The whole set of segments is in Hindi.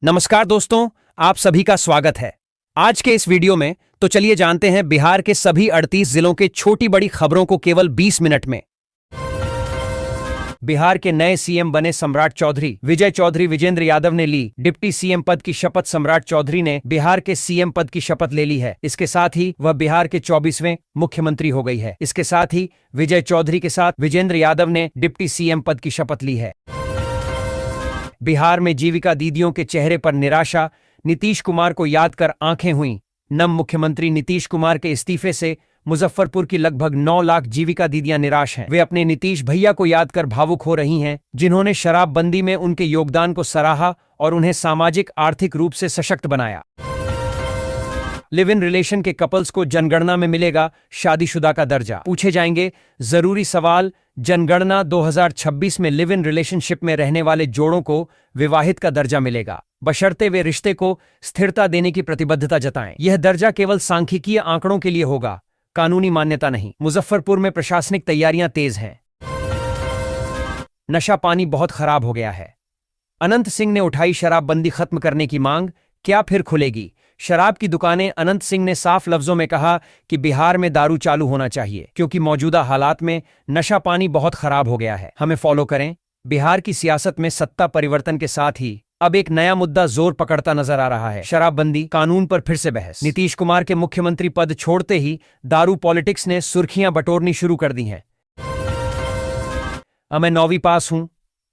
नमस्कार दोस्तों, आप सभी का स्वागत है। आज के इस वीडियो में तो चलिए जानते हैं बिहार के सभी 38 जिलों के छोटी बड़ी खबरों को केवल 20 मिनट में। बिहार के नए सीएम बने सम्राट चौधरी। विजय चौधरी विजेंद्र यादव ने ली डिप्टी सीएम पद की शपथ। सम्राट चौधरी ने बिहार के सीएम पद की शपथ ले ली है। इसके साथ ही वह बिहार के 24वें मुख्यमंत्री हो गई है। इसके साथ ही विजय चौधरी के साथ विजेंद्र यादव ने डिप्टी सीएम पद की शपथ ली है। बिहार में जीविका दीदियों के चेहरे पर निराशा। नीतीश कुमार को याद कर आंखें हुईं नम। मुख्यमंत्री नीतीश कुमार के इस्तीफे से मुजफ्फरपुर की लगभग 9 लाख जीविका दीदियां निराश हैं। वे अपने नीतीश भैया को याद कर भावुक हो रही हैं, जिन्होंने शराबबंदी में उनके योगदान को सराहा और उन्हें सामाजिक आर्थिक रूप से सशक्त बनाया। लिव इन रिलेशन के कपल्स को जनगणना में मिलेगा शादीशुदा का दर्जा। पूछे जाएंगे जरूरी सवाल। जनगणना 2026 में लिव इन रिलेशनशिप में रहने वाले जोड़ों को विवाहित का दर्जा मिलेगा, बशर्ते वे रिश्ते को स्थिरता देने की प्रतिबद्धता जताएं। यह दर्जा केवल सांख्यिकीय आंकड़ों के लिए होगा, कानूनी मान्यता नहीं। मुजफ्फरपुर में प्रशासनिक तैयारियां तेज हैं। नशा पानी बहुत खराब हो गया है। अनंत सिंह ने उठाई शराबबंदी खत्म करने की मांग। क्या फिर खुलेगी शराब की दुकानें? अनंत सिंह ने साफ लफ्जों में कहा कि बिहार में दारू चालू होना चाहिए, क्योंकि मौजूदा हालात में नशा पानी बहुत खराब हो गया है। हमें फॉलो करें। बिहार की सियासत में सत्ता परिवर्तन के साथ ही अब एक नया मुद्दा जोर पकड़ता नजर आ रहा है। शराबबंदी कानून पर फिर से बहस। नीतीश कुमार के मुख्यमंत्री पद छोड़ते ही दारू पॉलिटिक्स ने सुर्खियां बटोरनी शुरू कर दी हैं। मैं 9वीं पास हूं,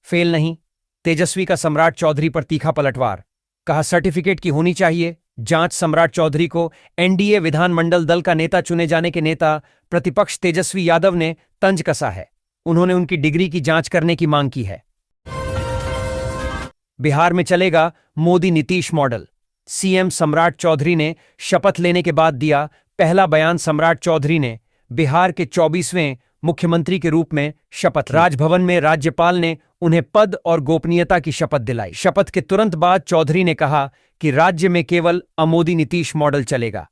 फेल नहीं। तेजस्वी का सम्राट चौधरी पर तीखा पलटवार। कहा सर्टिफिकेट की होनी चाहिए जांच। सम्राट चौधरी को एनडीए विधानमंडल दल का नेता चुने जाने के नेता प्रतिपक्ष तेजस्वी यादव ने तंज कसा है। उन्होंने उनकी डिग्री की जांच करने की मांग की है। बिहार में चलेगा मोदी नीतीश मॉडल। सीएम सम्राट चौधरी ने शपथ लेने के बाद दिया पहला बयान। सम्राट चौधरी ने बिहार के 24वें मुख्यमंत्री के रूप में शपथ। राजभवन में राज्यपाल ने उन्हें पद और गोपनीयता की शपथ दिलाई। शपथ के तुरंत बाद चौधरी ने कहा कि राज्य में केवल मोदी नीतीश मॉडल चलेगा।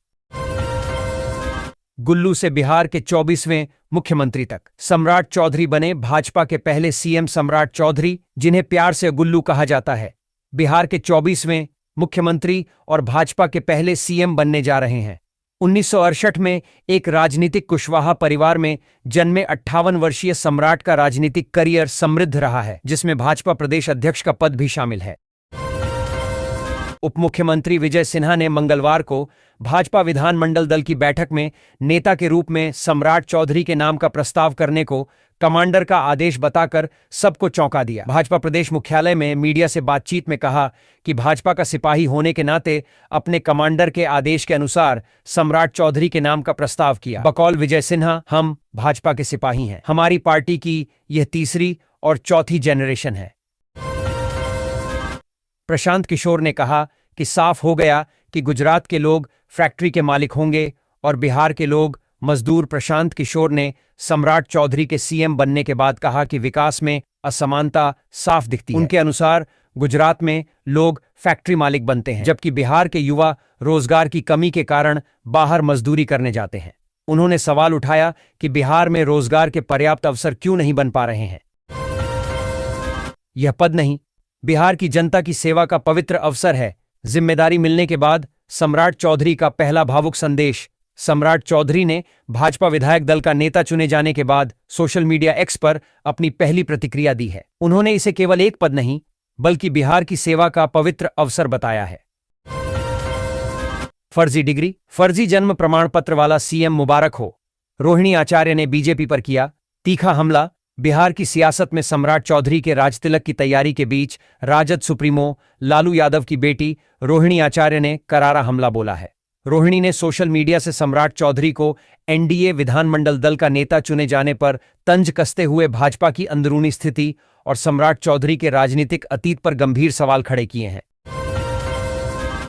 गुल्लू से बिहार के 24वें मुख्यमंत्री तक सम्राट चौधरी बने भाजपा के पहले सीएम। सम्राट चौधरी, जिन्हें प्यार से गुल्लू कहा जाता है, बिहार के 24वें मुख्यमंत्री और भाजपा के पहले सीएम बनने जा रहे हैं। 1968 में एक राजनीतिक कुशवाहा परिवार में जन्मे 58 वर्षीय सम्राट का राजनीतिक करियर समृद्ध रहा है, जिसमें भाजपा प्रदेश अध्यक्ष का पद भी शामिल है। उप मुख्यमंत्री विजय सिन्हा ने मंगलवार को भाजपा विधानमंडल दल की बैठक में नेता के रूप में सम्राट चौधरी के नाम का प्रस्ताव करने को कमांडर का आदेश बताकर सबको चौंका दिया। भाजपा प्रदेश मुख्यालय में मीडिया से बातचीत में कहा कि भाजपा का सिपाही होने के नाते अपने कमांडर के आदेश के अनुसार सम्राट चौधरी के नाम का प्रस्ताव किया। बकौल विजय सिन्हा, हम भाजपा के सिपाही हैं। हमारी पार्टी की यह तीसरी और चौथी जनरेशन है। प्रशांत किशोर ने कहा कि साफ हो गया कि गुजरात के लोग फैक्ट्री के मालिक होंगे और बिहार के लोग मजदूर। प्रशांत किशोर ने सम्राट चौधरी के सीएम बनने के बाद कहा कि विकास में असमानता साफ दिखती है। उनके अनुसार गुजरात में लोग फैक्ट्री मालिक बनते हैं, जबकि बिहार के युवा रोजगार की कमी के कारण बाहर मजदूरी करने जाते हैं। उन्होंने सवाल उठाया कि बिहार में रोजगार के पर्याप्त अवसर क्यों नहीं बन पा रहे हैं। यह पद नहीं, बिहार की जनता की सेवा का पवित्र अवसर है। जिम्मेदारी मिलने के बाद सम्राट चौधरी का पहला भावुक संदेश। सम्राट चौधरी ने भाजपा विधायक दल का नेता चुने जाने के बाद सोशल मीडिया एक्स पर अपनी पहली प्रतिक्रिया दी है। उन्होंने इसे केवल एक पद नहीं, बल्कि बिहार की सेवा का पवित्र अवसर बताया है। फर्जी डिग्री, फर्जी जन्म प्रमाण पत्र वाला सीएम मुबारक हो। रोहिणी आचार्य ने बीजेपी पर किया तीखा हमला। बिहार की सियासत में सम्राट चौधरी के राजतिलक की तैयारी के बीच राजद सुप्रीमो लालू यादव की बेटी रोहिणी आचार्य ने करारा हमला बोला है। रोहिणी ने सोशल मीडिया से सम्राट चौधरी को एनडीए विधानमंडल दल का नेता चुने जाने पर तंज कसते हुए भाजपा की अंदरूनी स्थिति और सम्राट चौधरी के राजनीतिक अतीत पर गंभीर सवाल खड़े किए हैं।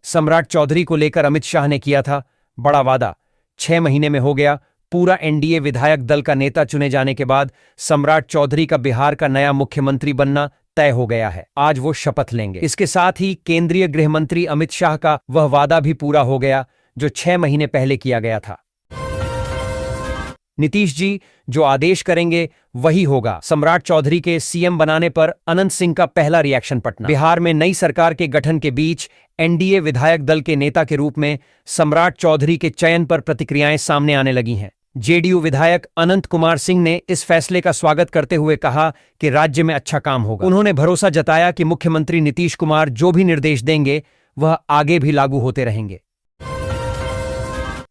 सम्राट चौधरी को लेकर अमित शाह ने किया था बड़ा वादा। 6 महीने में हो गया पूरा। एनडीए विधायक दल का नेता चुने जाने के बाद सम्राट चौधरी का बिहार का नया मुख्यमंत्री बनना तय हो गया है। आज वो शपथ लेंगे। इसके साथ ही केंद्रीय गृह मंत्री अमित शाह का वह वादा भी पूरा हो गया जो 6 महीने पहले किया गया था। नीतीश जी जो आदेश करेंगे वही होगा। सम्राट चौधरी के सीएम बनाने पर अनंत सिंह का पहला रिएक्शन पटना। बिहार में नई सरकार के गठन के बीच एनडीए विधायक दल के नेता के रूप में सम्राट चौधरी के चयन पर प्रतिक्रियाएं सामने आने लगी हैं। जेडीयू विधायक अनंत कुमार सिंह ने इस फैसले का स्वागत करते हुए कहा कि राज्य में अच्छा काम होगा। उन्होंने भरोसा जताया कि मुख्यमंत्री नीतीश कुमार जो भी निर्देश देंगे वह आगे भी लागू होते रहेंगे।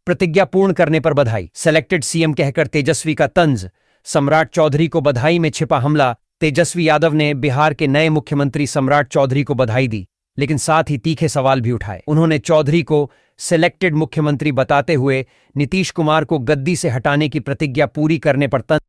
प्रतिज्ञा पूर्ण करने पर बधाई। सेलेक्टेड सीएम कहकर तेजस्वी का तंज। सम्राट चौधरी को बधाई में छिपा हमला। तेजस्वी यादव ने बिहार के नए मुख्यमंत्री सम्राट चौधरी को बधाई दी, लेकिन साथ ही तीखे सवाल भी उठाए। उन्होंने चौधरी को सेलेक्टेड मुख्यमंत्री बताते हुए नीतीश कुमार को गद्दी से हटाने की प्रतिज्ञा पूरी करने पर तंज।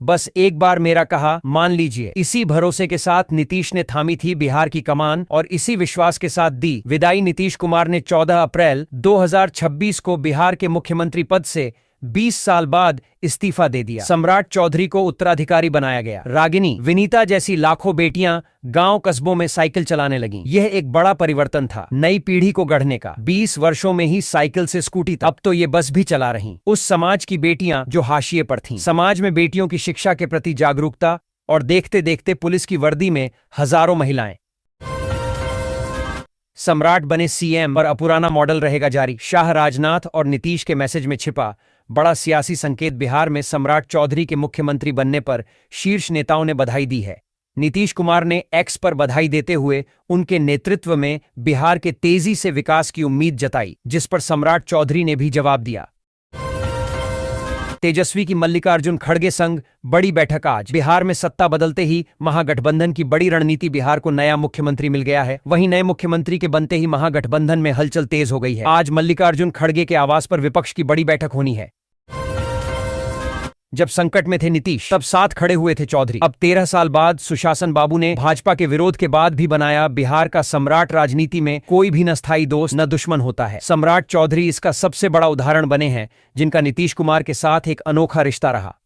बस एक बार मेरा कहा मान लीजिए। इसी भरोसे के साथ नीतीश ने थामी थी बिहार की कमान और इसी विश्वास के साथ दी विदाई। नीतीश कुमार ने 14 अप्रैल 2026 को बिहार के मुख्यमंत्री पद से 20 साल बाद इस्तीफा दे दिया। सम्राट चौधरी को उत्तराधिकारी बनाया गया। रागिनी, विनीता जैसी लाखों बेटियां गांव कस्बों में साइकिल चलाने लगीं। यह एक बड़ा परिवर्तन था नई पीढ़ी को गढ़ने का। 20 वर्षों में ही साइकिल से स्कूटी तक, अब तो ये बस भी चला रही। उस समाज की बेटियां जो हाशिए पर थीं। समाज में बेटियों की शिक्षा के प्रति जागरूकता और देखते देखते पुलिस की वर्दी में हजारों महिलाएं। सम्राट बने सीएम पर अपुराना मॉडल रहेगा जारी। शाह, राजनाथ और नीतीश के मैसेज में छिपा बड़ा सियासी संकेत। बिहार में सम्राट चौधरी के मुख्यमंत्री बनने पर शीर्ष नेताओं ने बधाई दी है। नीतीश कुमार ने एक्स पर बधाई देते हुए उनके नेतृत्व में बिहार के तेजी से विकास की उम्मीद जताई, जिस पर सम्राट चौधरी ने भी जवाब दिया। तेजस्वी की मल्लिकार्जुन खड़गे संग बड़ी बैठक आज। बिहार में सत्ता बदलते ही महागठबंधन की बड़ी रणनीति। बिहार को नया मुख्यमंत्री मिल गया है। वहीं नए मुख्यमंत्री के बनते ही महागठबंधन में हलचल तेज हो गई है। आज मल्लिकार्जुन खड़गे के आवास पर विपक्ष की बड़ी बैठक होनी है। जब संकट में थे नीतीश, तब साथ खड़े हुए थे चौधरी। अब 13 साल बाद सुशासन बाबू ने भाजपा के विरोध के बाद भी बनाया बिहार का सम्राट। राजनीति में कोई भी न स्थायी दोस्त न दुश्मन होता है। सम्राट चौधरी इसका सबसे बड़ा उदाहरण बने हैं, जिनका नीतीश कुमार के साथ एक अनोखा रिश्ता रहा।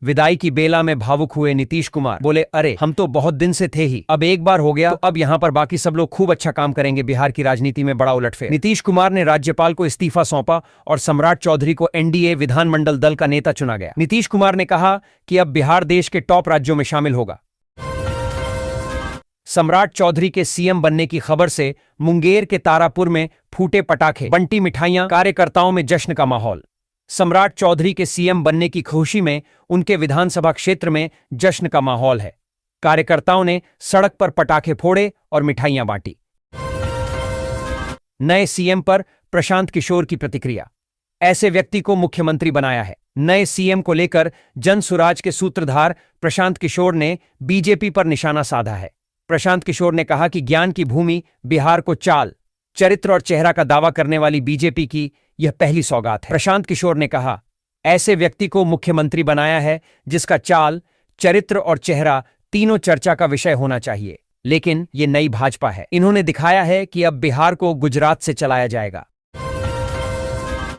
विदाई की बेला में भावुक हुए नीतीश कुमार, बोले अरे हम तो बहुत दिन से थे ही, अब एक बार हो गया तो अब यहाँ पर बाकी सब लोग खूब अच्छा काम करेंगे। बिहार की राजनीति में बड़ा उलटफेर। नीतीश कुमार ने राज्यपाल को इस्तीफा सौंपा और सम्राट चौधरी को एनडीए विधानमंडल दल का नेता चुना गया। नीतीश कुमार ने कहा कि अब बिहार देश के टॉप राज्यों में शामिल होगा। सम्राट चौधरी के सीएम बनने की खबर से मुंगेर के तारापुर में फूटे पटाखे, बंटी मिठाइयां, कार्यकर्ताओं में जश्न का माहौल। सम्राट चौधरी के सीएम बनने की खुशी में उनके विधानसभा क्षेत्र में जश्न का माहौल है। कार्यकर्ताओं ने सड़क पर पटाखे फोड़े और मिठाइयां बांटी। नए सीएम पर प्रशांत किशोर की प्रतिक्रिया। ऐसे व्यक्ति को मुख्यमंत्री बनाया है। नए सीएम को लेकर जनसुराज के सूत्रधार प्रशांत किशोर ने बीजेपी पर निशाना साधा है। प्रशांत किशोर ने कहा कि ज्ञान की भूमि बिहार को चाल, चरित्र और चेहरा का दावा करने वाली बीजेपी की यह पहली सौगात है। प्रशांत किशोर ने कहा ऐसे व्यक्ति को मुख्यमंत्री बनाया है जिसका चाल, चरित्र और चेहरा तीनों चर्चा का विषय होना चाहिए। लेकिन ये नई भाजपा है। इन्होंने दिखाया है कि अब बिहार को गुजरात से चलाया जाएगा।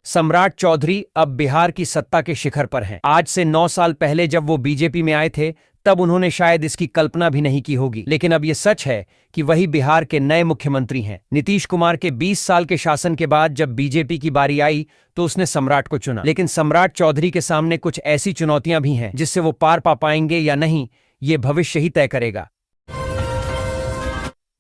सम्राट चौधरी अब बिहार की सत्ता के शिखर पर हैं। आज से 9 साल पहले जब वो बीजेपी में आए थे तब उन्होंने शायद इसकी कल्पना भी नहीं की होगी, लेकिन अब यह सच है कि वही बिहार के नए मुख्यमंत्री हैं। नीतीश कुमार के 20 साल के शासन के बाद जब बीजेपी की बारी आई तो उसने सम्राट को चुना, लेकिन सम्राट चौधरी के सामने कुछ ऐसी चुनौतियां भी हैं जिससे वो पार पा पाएंगे या नहीं, ये भविष्य ही तय करेगा।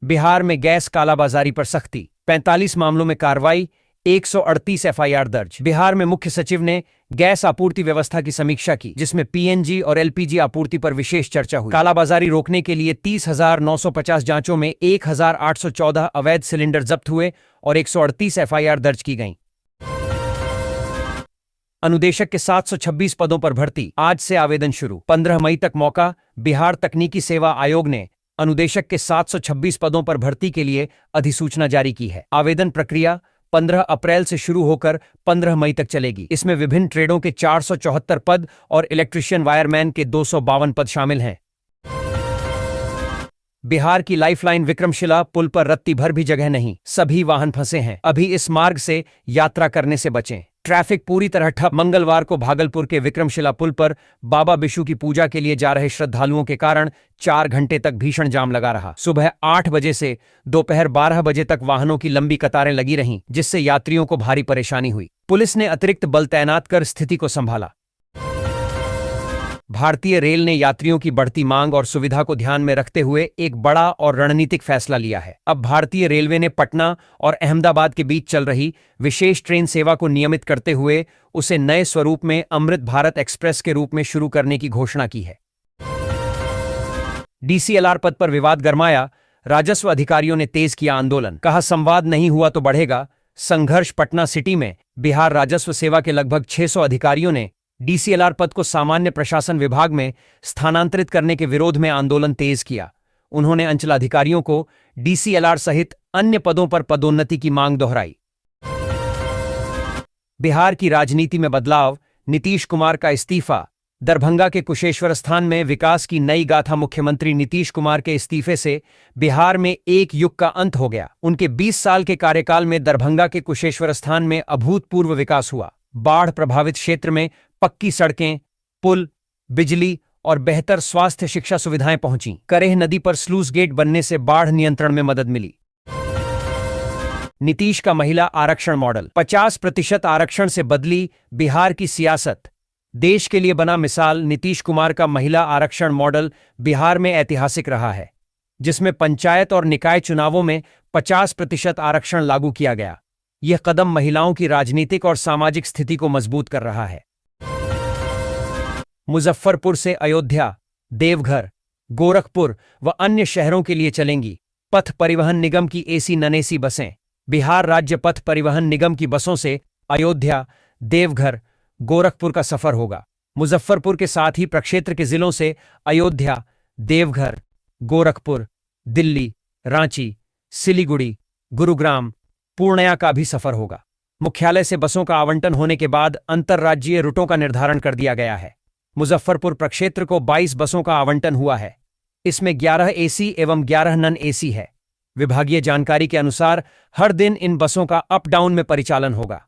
बिहार में गैस कालाबाजारी पर सख्ती, 45 मामलों में कार्रवाई, 138 एफआईआर दर्ज। बिहार में मुख्य सचिव ने गैस आपूर्ति व्यवस्था की समीक्षा की, जिसमें पीएनजी और एलपीजी आपूर्ति पर विशेष चर्चा हुई। कालाबाजारी रोकने के लिए 30,950 जांचों में 1,814 अवैध सिलेंडर जब्त हुए और 138 एफआईआर दर्ज की गईं। अनुदेशक के 726 पदों पर भर्ती, आज से आवेदन शुरू, 15 मई तक मौका। बिहार तकनीकी सेवा आयोग ने अनुदेशक के 726 पदों पर भर्ती के लिए अधिसूचना जारी की है। आवेदन प्रक्रिया 15 अप्रैल से शुरू होकर 15 मई तक चलेगी। इसमें विभिन्न ट्रेडों के 474 पद और इलेक्ट्रीशियन वायरमैन के 252 पद शामिल हैं। बिहार की लाइफलाइन विक्रमशिला पुल पर रत्ती भर भी जगह नहीं, सभी वाहन फंसे हैं। अभी इस मार्ग से यात्रा करने से बचें। ट्रैफिक पूरी तरह ठप। मंगलवार को भागलपुर के विक्रमशिला पुल पर बाबा बिशु की पूजा के लिए जा रहे श्रद्धालुओं के कारण 4 घंटे तक भीषण जाम लगा रहा। सुबह 8 बजे से दोपहर 12 बजे तक वाहनों की लंबी कतारें लगी रहीं, जिससे यात्रियों को भारी परेशानी हुई। पुलिस ने अतिरिक्त बल तैनात कर स्थिति को संभाला। भारतीय रेल ने यात्रियों की बढ़ती मांग और सुविधा को ध्यान में रखते हुए एक बड़ा और रणनीतिक फैसला लिया है। अब भारतीय रेलवे ने पटना और अहमदाबाद के बीच चल रही विशेष ट्रेन सेवा को नियमित करते हुए उसे नए स्वरूप में अमृत भारत एक्सप्रेस के रूप में शुरू करने की घोषणा की है। डीसीएलआर पद पर विवाद गरमाया, राजस्व अधिकारियों ने तेज किया आंदोलन, कहा संवाद नहीं हुआ तो बढ़ेगा संघर्ष। पटना सिटी में बिहार राजस्व सेवा के लगभग 600 अधिकारियों ने डीसीएलआर पद को सामान्य प्रशासन विभाग में स्थानांतरित करने के विरोध में आंदोलन तेज किया। उन्होंने अंचलाधिकारियों को डीसीएलआर सहित अन्य पदों पर पदोन्नति की मांग दोहराई। बिहार की राजनीति में बदलाव, नीतीश कुमार का इस्तीफा। दरभंगा के कुशेश्वर स्थान में विकास की नई गाथा। मुख्यमंत्री नीतीश कुमार के इस्तीफे से बिहार में एक युग का अंत हो गया। उनके 20 साल के कार्यकाल में दरभंगा के कुशेश्वर स्थान में अभूतपूर्व विकास हुआ। बाढ़ प्रभावित क्षेत्र में पक्की सड़कें, पुल, बिजली और बेहतर स्वास्थ्य शिक्षा सुविधाएं पहुंची। करेह नदी पर स्लूस गेट बनने से बाढ़ नियंत्रण में मदद मिली। नीतीश का महिला आरक्षण मॉडल, 50% आरक्षण से बदली बिहार की सियासत। देश के लिए बना मिसाल। नीतीश कुमार का महिला आरक्षण मॉडल बिहार में ऐतिहासिक रहा है, जिसमें पंचायत और निकाय चुनावों में 50% आरक्षण लागू किया गया। यह कदम महिलाओं की राजनीतिक और सामाजिक स्थिति को मजबूत कर रहा है। मुजफ्फरपुर से अयोध्या, देवघर, गोरखपुर व अन्य शहरों के लिए चलेंगी पथ परिवहन निगम की एसी नॉन एसी बसें। बिहार राज्य पथ परिवहन निगम की बसों से अयोध्या, देवघर, गोरखपुर का सफर होगा। मुजफ्फरपुर के साथ ही प्रक्षेत्र के जिलों से अयोध्या, देवघर, गोरखपुर, दिल्ली, रांची, सिलीगुड़ी, गुरुग्राम, पूर्णिया का भी सफर होगा। मुख्यालय से बसों का आवंटन होने के बाद अंतर्राज्यीय रूटों का निर्धारण कर दिया गया है। मुजफ्फरपुर प्रक्षेत्र को 22 बसों का आवंटन हुआ है। इसमें 11 एसी एवं 11 नॉन एसी है। विभागीय जानकारी के अनुसार हर दिन इन बसों का अप डाउन में परिचालन होगा।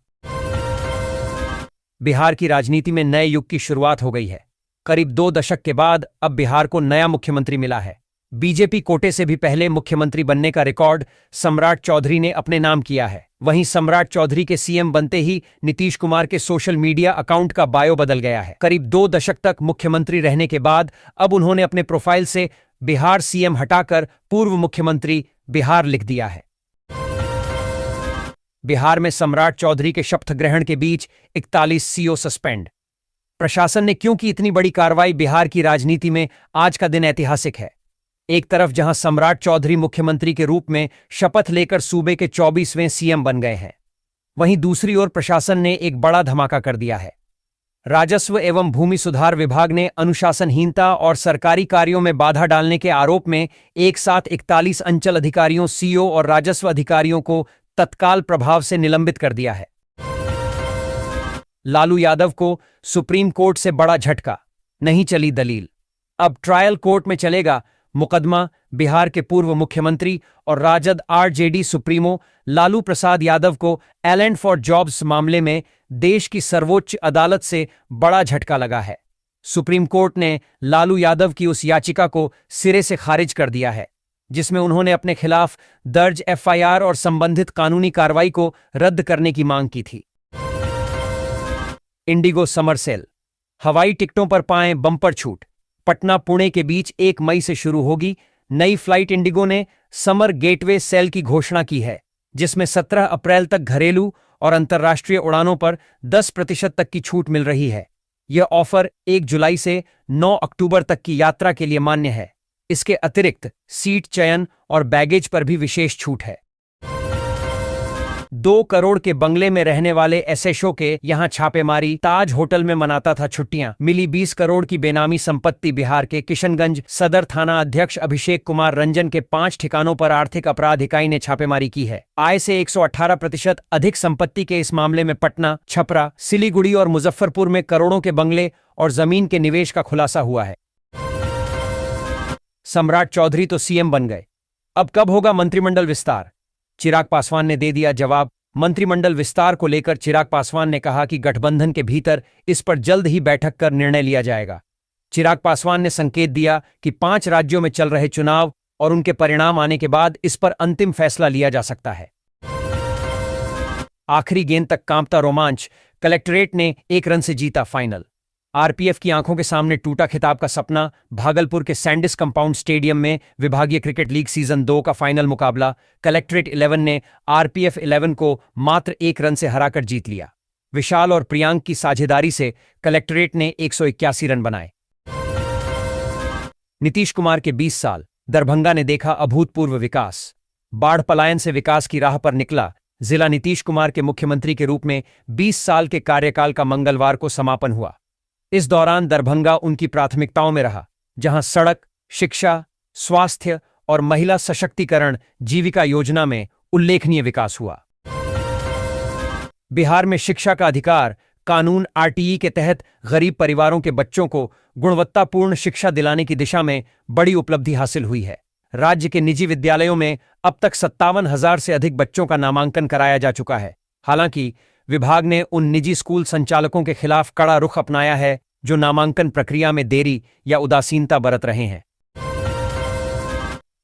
बिहार की राजनीति में नए युग की शुरुआत हो गई है। करीब 2 दशक के बाद अब बिहार को नया मुख्यमंत्री मिला है। बीजेपी कोटे से भी पहले मुख्यमंत्री बनने का रिकॉर्ड सम्राट चौधरी ने अपने नाम किया है। वहीं सम्राट चौधरी के सीएम बनते ही नीतीश कुमार के सोशल मीडिया अकाउंट का बायो बदल गया है। करीब 2 दशक तक मुख्यमंत्री रहने के बाद अब उन्होंने अपने प्रोफाइल से बिहार सीएम हटाकर पूर्व मुख्यमंत्री बिहार लिख दिया है। बिहार में सम्राट चौधरी के शपथ ग्रहण के बीच 41 सीओ सस्पेंड। प्रशासन ने क्यों की इतनी बड़ी कार्रवाई? बिहार की राजनीति में आज का दिन ऐतिहासिक है। एक तरफ जहां सम्राट चौधरी मुख्यमंत्री के रूप में शपथ लेकर सूबे के 24वें सीएम बन गए हैं, वहीं दूसरी ओर प्रशासन ने एक बड़ा धमाका कर दिया है। राजस्व एवं भूमि सुधार विभाग ने अनुशासनहीनता और सरकारी कार्यों में बाधा डालने के आरोप में एक साथ 41 अंचल अधिकारियों, सीओ और राजस्व अधिकारियों को तत्काल प्रभाव से निलंबित कर दिया है। लालू यादव को सुप्रीम कोर्ट से बड़ा झटका, नहीं चली दलील। अब ट्रायल कोर्ट में चलेगा मुकदमा। बिहार के पूर्व मुख्यमंत्री और राजद आरजेडी सुप्रीमो लालू प्रसाद यादव को एलेंड फॉर जॉब्स मामले में देश की सर्वोच्च अदालत से बड़ा झटका लगा है। सुप्रीम कोर्ट ने लालू यादव की उस याचिका को सिरे से खारिज कर दिया है, जिसमें उन्होंने अपने खिलाफ दर्ज एफआईआर और संबंधित कानूनी कार्रवाई को रद्द करने की मांग की थी। इंडिगो समर सेल, हवाई टिकटों पर पाएं बम्पर छूट। पटना पुणे के बीच 1 मई से शुरू होगी नई फ्लाइट। इंडिगो ने समर गेटवे सेल की घोषणा की है, जिसमें 17 अप्रैल तक घरेलू और अंतर्राष्ट्रीय उड़ानों पर 10% तक की छूट मिल रही है। यह ऑफर 1 जुलाई से 9 अक्टूबर तक की यात्रा के लिए मान्य है। इसके अतिरिक्त सीट चयन और बैगेज पर भी विशेष छूट है। 2 करोड़ के बंगले में रहने वाले एसएचओ के यहां छापेमारी। ताज होटल में मनाता था छुट्टियां, मिली 20 करोड़ की बेनामी संपत्ति। बिहार के किशनगंज सदर थाना अध्यक्ष अभिषेक कुमार रंजन के 5 ठिकानों पर आर्थिक अपराध इकाई ने छापेमारी की है। आय से 118% अधिक संपत्ति के इस मामले में पटना, छपरा, सिलीगुड़ी और मुजफ्फरपुर में करोड़ों के बंगले और जमीन के निवेश का खुलासा हुआ है। सम्राट चौधरी तो सीएम बन गए, अब कब होगा मंत्रिमंडल विस्तार? चिराग पासवान ने दे दिया जवाब। मंत्रिमंडल विस्तार को लेकर चिराग पासवान ने कहा कि गठबंधन के भीतर इस पर जल्द ही बैठक कर निर्णय लिया जाएगा। चिराग पासवान ने संकेत दिया कि 5 राज्यों में चल रहे चुनाव और उनके परिणाम आने के बाद इस पर अंतिम फैसला लिया जा सकता है। आखिरी गेंद तक कांपता रोमांच, कलेक्टरेट ने 1 रन से जीता फाइनल। आरपीएफ की आंखों के सामने टूटा खिताब का सपना। भागलपुर के सैंडिस कंपाउंड स्टेडियम में विभागीय क्रिकेट लीग सीजन 2 का फाइनल मुकाबला कलेक्टरेट 11 ने आरपीएफ 11 को मात्र 1 रन से हराकर जीत लिया। विशाल और प्रियांक की साझेदारी से कलेक्टरेट ने 181 रन बनाए। नीतीश कुमार के 20 साल, दरभंगा ने देखा अभूतपूर्व विकास। बाढ़ पलायन से विकास की राह पर निकला जिला। नीतीश कुमार के मुख्यमंत्री के रूप में 20 साल के कार्यकाल का मंगलवार को समापन हुआ। इस दौरान दरभंगा उनकी प्राथमिकताओं में रहा, जहां सड़क, शिक्षा, स्वास्थ्य और महिला सशक्तिकरण जीविका योजना में उल्लेखनीय विकास हुआ। बिहार में शिक्षा का अधिकार कानून आरटीई के तहत गरीब परिवारों के बच्चों को गुणवत्तापूर्ण शिक्षा दिलाने की दिशा में बड़ी उपलब्धि हासिल हुई है। राज्य के निजी विद्यालयों में अब तक 57,000 से अधिक बच्चों का नामांकन कराया जा चुका है। हालांकि विभाग ने उन निजी स्कूल संचालकों के खिलाफ कड़ा रुख अपनाया है जो नामांकन प्रक्रिया में देरी या उदासीनता बरत रहे हैं।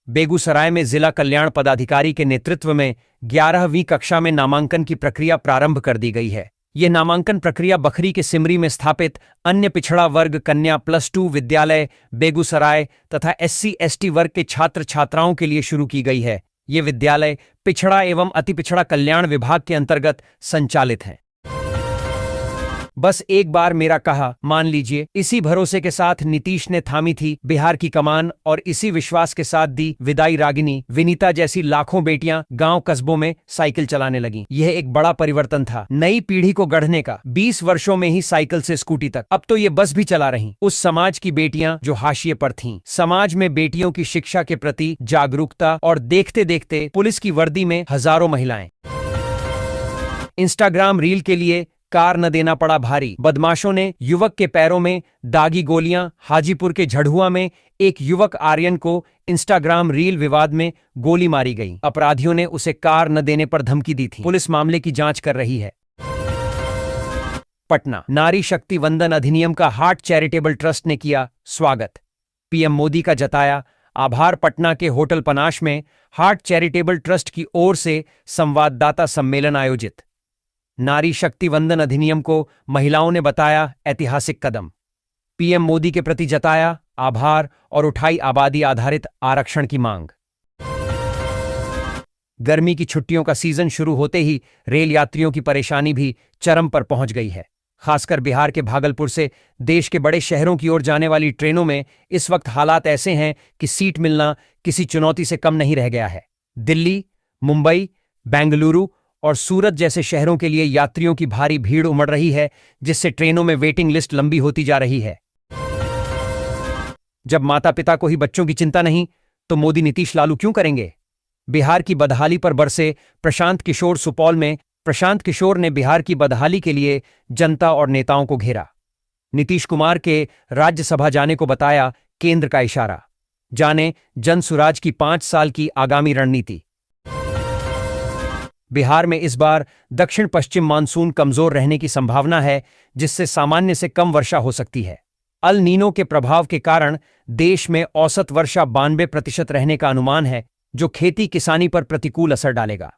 बेगूसराय में जिला कल्याण पदाधिकारी के नेतृत्व में 11वीं कक्षा में नामांकन की प्रक्रिया प्रारंभ कर दी गई है। यह नामांकन प्रक्रिया बखरी के सिमरी में स्थापित अन्य पिछड़ा वर्ग कन्या +2 विद्यालय बेगूसराय तथा SC/ST वर्ग के छात्र छात्राओं के लिए शुरू की गई है। ये विद्यालय पिछड़ा एवं अति पिछड़ा कल्याण विभाग के अंतर्गत संचालित हैं। बस एक बार मेरा कहा मान लीजिए, इसी भरोसे के साथ नीतीश ने थामी थी बिहार की कमान और इसी विश्वास के साथ दी विदाई रागिनी विनीता जैसी लाखों बेटियां गांव कस्बों में साइकिल चलाने लगीं। यह एक बड़ा परिवर्तन था नई पीढ़ी को गढ़ने का। 20 वर्षों में ही साइकिल से स्कूटी तक, अब तो ये बस भी चला रही उस समाज की बेटियां जो हाशिए पर थीं। समाज में बेटियों की शिक्षा के प्रति जागरूकता और देखते देखते पुलिस की वर्दी में हजारों महिलाएं। इंस्टाग्राम रील के लिए कार न देना पड़ा भारी। बदमाशों ने युवक के पैरों में दागी गोलियां। हाजीपुर के झड़ुआ में एक युवक आर्यन को इंस्टाग्राम रील विवाद में गोली मारी गई। अपराधियों ने उसे कार न देने पर धमकी दी थी। पुलिस मामले की जांच कर रही है। पटना नारी शक्ति वंदन अधिनियम का हार्ट चैरिटेबल ट्रस्ट ने किया स्वागत। पीएम मोदी का जताया आभार। पटना के होटल पनाश में हार्ट चैरिटेबल ट्रस्ट की ओर से संवाददाता सम्मेलन आयोजित। नारी शक्ति वंदन अधिनियम को महिलाओं ने बताया ऐतिहासिक कदम। पीएम मोदी के प्रति जताया आभार और उठाई आबादी आधारित आरक्षण की मांग। गर्मी की छुट्टियों का सीजन शुरू होते ही रेल यात्रियों की परेशानी भी चरम पर पहुंच गई है। खासकर बिहार के भागलपुर से देश के बड़े शहरों की ओर जाने वाली ट्रेनों में इस वक्त हालात ऐसे हैं कि सीट मिलना किसी चुनौती से कम नहीं रह गया है। दिल्ली, मुंबई, बेंगलुरु और सूरत जैसे शहरों के लिए यात्रियों की भारी भीड़ उमड़ रही है, जिससे ट्रेनों में वेटिंग लिस्ट लंबी होती जा रही है। जब माता पिता को ही बच्चों की चिंता नहीं, तो मोदी नीतीश लालू क्यों करेंगे? बिहार की बदहाली पर बरसे प्रशांत किशोर। सुपौल में प्रशांत किशोर ने बिहार की बदहाली के लिए जनता और नेताओं को घेरा। नीतीश कुमार के राज्यसभा जाने को बताया केंद्र का इशारा। जाने जन सुराज की 5 साल की आगामी रणनीति। बिहार में इस बार दक्षिण पश्चिम मानसून कमजोर रहने की संभावना है, जिससे सामान्य से कम वर्षा हो सकती है। अल नीनो के प्रभाव के कारण देश में औसत वर्षा 92% रहने का अनुमान है, जो खेती किसानी पर प्रतिकूल असर डालेगा।